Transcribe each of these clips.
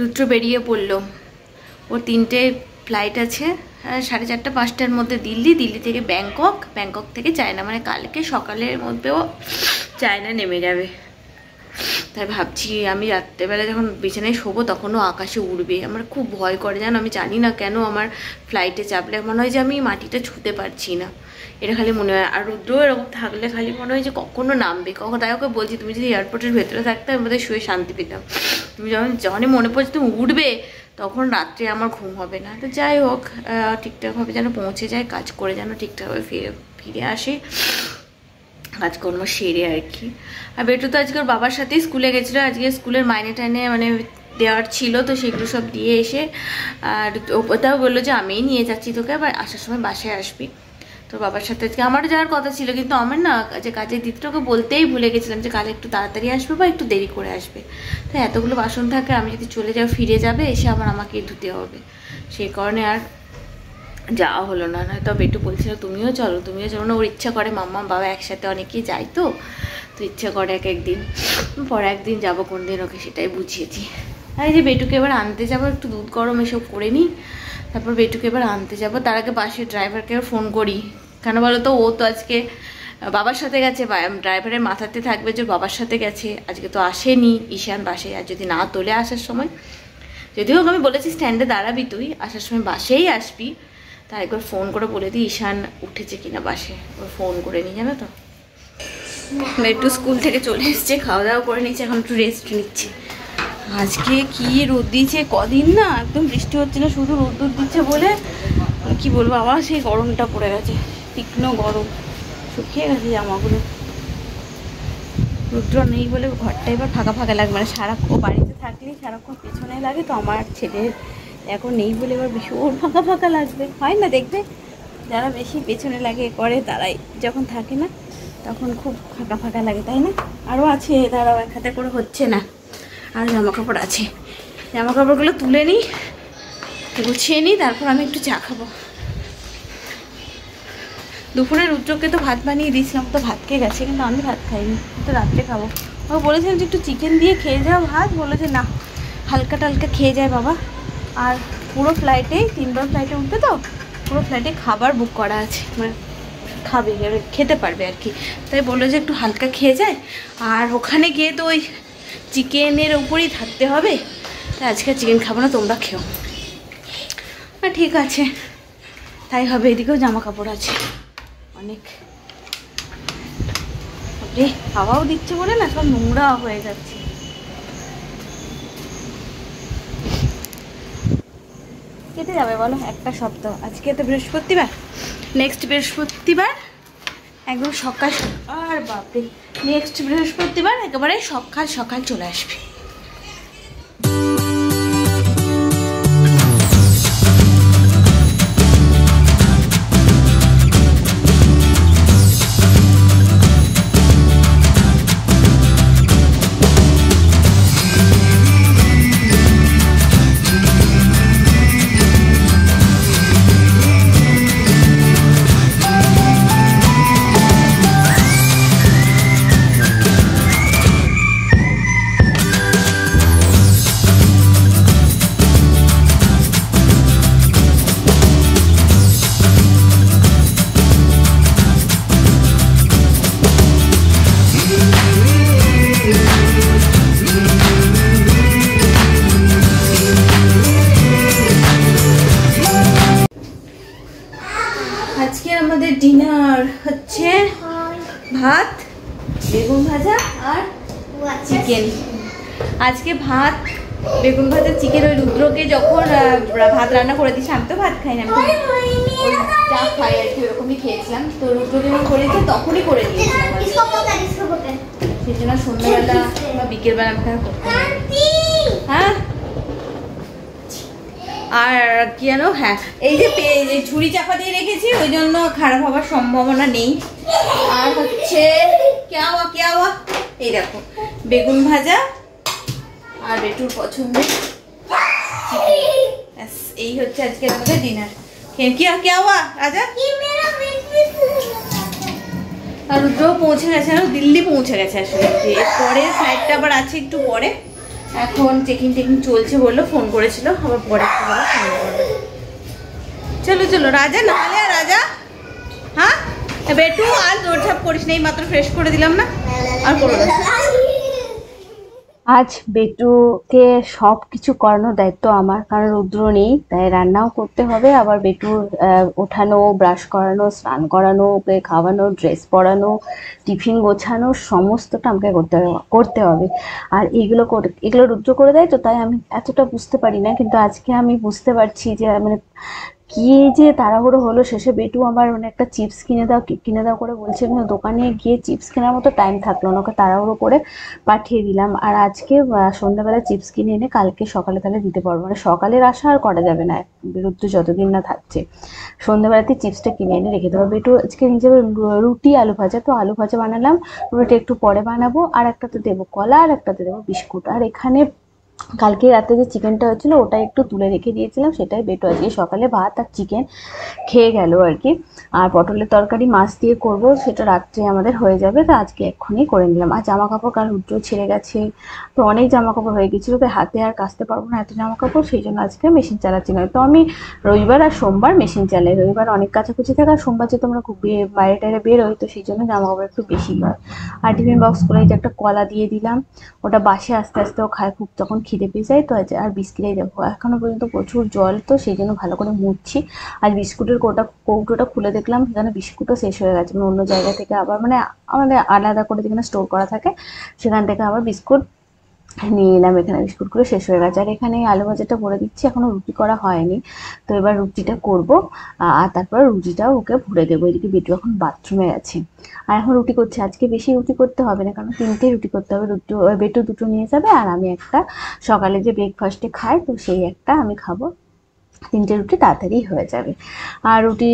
রুদ্র বেরিয়ে পড়লো। ওর 3টে ফ্লাইট আছে, 4:30 5টার মধ্যে দিল্লি থেকে ব্যাংকক থেকে চায়না, মানে কালকে সকালের মধ্যেও চায়না নেমে যাবে। তাই ভাবছি আমি রাত্রেবেলা যখন বিছানায় শোবো তখনও আকাশে উড়বে। আমার খুব ভয় করে জানো, আমি জানি না কেন আমার ফ্লাইটে চাপলে মনে হয় যে আমি মাটিটা ছুঁতে পারছি না, এটা খালি মনে হয়। আর রুদ্র এরকম থাকলে খালি মনে হয় যে কখনো নামবে কখন। তাই ওকে বলছি তুমি যদি এয়ারপোর্টের ভেতরে থাকতে আমি বোধহয় শুয়ে শান্তি পেতাম। তুমি যখনই মনে পড়ছে তুমি উঠবে তখন রাত্রে আমার ঘুম হবে না। তো যাই হোক, ঠিকঠাকভাবে যেন পৌঁছে যায়, কাজ করে যেন ঠিকঠাকভাবে ফিরে আসে, কাজকর্ম সেরে আর কি। আর বেটু তো আজকে ওর বাবার সাথেই স্কুলে গেছিলো, আজকে স্কুলের মাইনে টাইনে মানে দেওয়ার ছিল, তো সেগুলো সব দিয়ে এসে আর ওটাও বললো যে আমিই নিয়ে যাচ্ছি তোকে, আবার আসার সময় বাসায় আসবি। তোর বাবার সাথে আজকে আমারও যাওয়ার কথা ছিল, কিন্তু আমার না যে কাজের দিদিটাকে বলতেই ভুলে গেছিলাম যে কাল একটু তাড়াতাড়ি আসবে বা একটু দেরি করে আসবে। তো এতগুলো বাসন থাকে, আমি যদি চলে যাও ফিরে যাবে, এসে আবার আমাকেই ধুতে হবে, সেই কারণে আর যাওয়া হলো না। নয়তো বেটু বলছিল তুমিও চলো না, ওর ইচ্ছা করে মাম্মা বাবা একসাথে অনেকেই যাই, তো ইচ্ছা করে একদিন পর একদিন যাবো কোন দিন, ওকে সেটাই বুঝিয়েছি। আর এই যে বেটুকে এবার আনতে যাবো, একটু দুধ গরম এসব করে নিই, তারপর বেটুকে এবার আনতে যাবো। তার আগে বাসের ড্রাইভারকে ফোন করি, কেন বলো তো, ও তো আজকে বাবার সাথে গেছে, ড্রাইভারের মাথাতে থাকবে যে বাবার সাথে গেছে, আজকে তো আসেনি ঈশান বাসে। আর যদি না তোলে আসার সময়, যদিও আমি বলেছি স্ট্যান্ডে দাঁড়াবি তুই, আসার সময় বাসেই আসবি, তাই একবার ফোন করে বলে দিই ঈশান উঠেছে কিনা বাসে, ওর ফোন করে নিই, জানো তো। একটু স্কুল থেকে চলে এসছে, খাওয়া দাওয়া করে নিচ্ছে, এখন একটু রেস্ট নিচ্ছে। আজকে কি রোদ দিয়েছে, কদিন না একদম বৃষ্টি হচ্ছে না, শুধু রোদ দিচ্ছে বলে কি বলবো, আবার সেই গরমটা পড়ে গেছে, তীক্ষ্ণ গরম, শুকিয়ে গেছে জামাগুলো। রুদ্র নেই বলে ঘরটা এবার ফাঁকা লাগে, মানে সারাক্ষণ বাড়িতে থাকলেই সারাক্ষণ পেছনে লাগে, তো আমার ছেলের এখন নেই বলে এবার ভীষণ ফাঁকা লাগবে, হয় না দেখবে, যারা বেশি পেছনে লাগে করে তারাই যখন থাকে না তখন খুব ফাঁকা লাগে, তাই না? আরও আছে, তারাও এক হাতে করে হচ্ছে না, আর জামা কাপড় আছে, জামা কাপড়গুলো তুলে নিই, গুছিয়ে নিই, তারপর আমি একটু চা খাবো। দুপুরে রুদ্রকে তো ভাত বানিয়ে দিয়েছিলাম, তো ভাত খেয়ে গেছে, কিন্তু আমি ভাত খাইনি, তো রাত্রে খাবো। ও বলেছিলাম যে একটু চিকেন দিয়ে খেয়ে যাও ভাত, বলে যে না হালকা টালকা খেয়ে যায় বাবা। আর পুরো ফ্লাইটে 3বার ফ্লাইটে উঠবে, তো পুরো ফ্লাইটে খাবার বুক করা আছে, মানে খাবে খেতে পারবে আর কি, তাই বললো যে একটু হালকা খেয়ে যায়, আর ওখানে গিয়ে তো ওই চিকেনের উপরেই থাকতে হবে, তাই আজকে চিকেন খাবো না, তোমরা খেও। ঠিক আছে, তাই হবে। এদিকেও জামা কাপড় আছে অনেক, হাওয়াও দিচ্ছে বলে না সব নোংরা হয়ে যাচ্ছে। কেটে যাবে বলো একটা সপ্তাহ, আজকে তো বৃহস্পতিবার, নেক্সট বৃহস্পতিবার একদম সকাল, আর বাপরে নেক্সট বৃহস্পতিবার একেবারে সকাল চলে আসবে। ডিনার হচ্ছে ভাত, বেগুন ভাজা আর চিকেন। আজকে ভাত, বেগুন ভাজা, চিকেন। ওই রুদ্রকে যখন ভাত রান্না করে দিয়েছি, আমি তো ভাত খাই না, আমি যা খাই আর কি ওরকমই খেয়েছিলাম, তো রুদ্রকে যখন করেছি তখনই করে দিয়েছিলাম, সেই জন্য সন্ধ্যাবেলা বা বিকেলবেলা আমাকে আর করতে হয়। হ্যাঁ, আর কি জানো, হ্যাঁ এই যে ঝুড়ি চাপা দিয়ে রেখেছি ওই জন্য খারাপ হওয়ার সম্ভাবনা নেই। আর হচ্ছে কেওয়া এই দেখো বেগুন ভাজা আর বেটুর পছন্দের এই হচ্ছে আজকে আমাদের ডিনার। কেওয়া রাজা আর রুদ্র পৌঁছে গেছে, দিল্লি পৌঁছে গেছে আসলে, পরে ফ্লাইটটা আবার আছে একটু পরে, এখন চেকিং চলছে বললো, ফোন করেছিল, আবার পরে একটু বলো ফোন করবে। চলো চলো রাজা, নাহলে রাজা। হ্যাঁ বেটু আর দৌড়ঝাপ করিস না, এই মাত্র ফ্রেশ করে দিলাম না, আর করো না। আজ বেটুকে সব কিছু করানোর দায়িত্ব আমার, কারণ রুদ্র নেই, তাই রান্নাও করতে হবে, আবার বেটুর ওঠানো, ব্রাশ করানো, স্নান করানো, ওকে খাওয়ানো, ড্রেস পরানো, টিফিন গোছানো, সমস্তটা আমাকে করতে হবে। আর এগুলো রুদ্র করে দেয়, তো তাই আমি এতটা বুঝতে পারি না, কিন্তু আজকে আমি বুঝতে পারছি যে মানে কি যে তাড়াহুড়ো হলো। শেষে বেটু আমার মানে একটা চিপস কিনে দাও করে বলছে, কিন্তু দোকানে গিয়ে চিপস কেনার মতো টাইম থাকলো না, ওকে তাড়াহুড়ো করে পাঠিয়ে দিলাম। আর আজকে সন্ধ্যাবেলা চিপস কিনে এনে কালকে সকালে তাহলে দিতে পারবো, মানে সকালের আশা আর করা যাবে না, বিরুদ্ধ যতদিন না থাকছে। সন্ধ্যাবেলাতে চিপসটা কিনে এনে রেখে দেবো। বেটু আজকে নিজে রুটি আলু ভাজা, তো আলু ভাজা বানালাম, রুটিটা একটু পরে বানাবো, আর একটাতে দেবো কলা, আর একটাতে দেবো বিস্কুট। আর এখানে কালকে রাতে যে চিকেনটা হচ্ছিল ওটা একটু তুলে রেখে দিয়েছিলাম, সেটাই বেটু আজকে সকালে ভাত আর চিকেন খেয়ে গেল আর কি। আর পটলের তরকারি মাছ দিয়ে করব, সেটা রাত্রে আমাদের হয়ে যাবে, তো আজকে এক্ষুনি করে নিলাম। আর জামা কাপড় কাল রুদ্র ছেড়ে গেছে, তো অনেক জামা কাপড় হয়ে গেছিলো, তো হাতে আর কাচতে পারবো না এত জামা কাপড়, সেই জন্য আজকে মেশিন চালাচ্ছি না। তো আমি রবিবার আর সোমবার মেশিন চালাই, রবিবার অনেক কাচাকুচি থাকে, আর সোমবার যেহেতু আমরা খুব বাইরে টাইরে বেরোই, তো সেই জন্য জামা কাপড় একটু বেশি হয়। আর টিফিন বক্স করে যে একটা কলা দিয়ে দিলাম, ওটা বাসে আস্তে আস্তেও খায়, খুব তখন খিদে পেয়ে যায়, তো আর বিস্কিটাই দেবো। এখনো পর্যন্ত প্রচুর জল, তো সেই জন্য ভালো করে মুছছি। আজ বিস্কুটের কৌটোটা খুলে দেখলাম, সেখানে বিস্কুটও শেষ হয়ে গেছে, মানে অন্য জায়গা থেকে আবার মানে আমাদের আলাদা করে যেখানে স্টোর করা থাকে সেখান থেকে আবার বিস্কুট নিয়ে এলাম। এখানে বিস্কুটগুলো শেষ হয়ে গেছে। আর এখানে আলু ভাজাটা ভরে দিচ্ছি, এখনো রুটি করা হয়নি, তো এবার রুটিটা করব, আর তারপর রুটিটাও ওকে ভরে দেবো। এদিকে বেটু এখন বাথরুমে গেছে, আর এখন রুটি করছে। আজকে বেশি রুটি করতে হবে না, কারণ 3টে রুটি করতে হবে। বেটু 2টো নিয়ে যাবে, আর আমি একটা সকালে যে ব্রেকফাস্টে খাই, তো সেই একটা আমি খাবো। 3টে রুটি তাড়াতাড়ি হয়ে যাবে। আর রুটি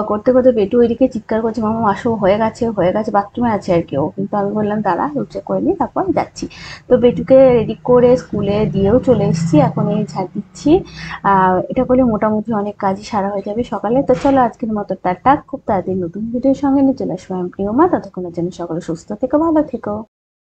করতে করতে বেটু ওইদিকে চিৎকার করছে, মামা আসো, হয়ে গেছে হয়ে গেছে, বাথরুমে আছে আর কি ও, কিন্তু আমি বললাম দাঁড়া, রুটিটা করে নিই তারপর যাচ্ছি। তো বেটুকে রেডি করে স্কুলে দিয়েও চলে এসেছি, এখন এই ঝাড় দিচ্ছি। এটা করলে মোটামুটি অনেক কাজই সারা হয়ে যাবে সকালে। তো চলো আজকের মতো টাটা, খুব তাড়াতাড়ি নতুন ভিডিওর সঙ্গে নিয়ে চলে আসবো আমি প্রিয়মা। ততক্ষণের জন্য সকলে সুস্থ থেকো, ভালো থেকো।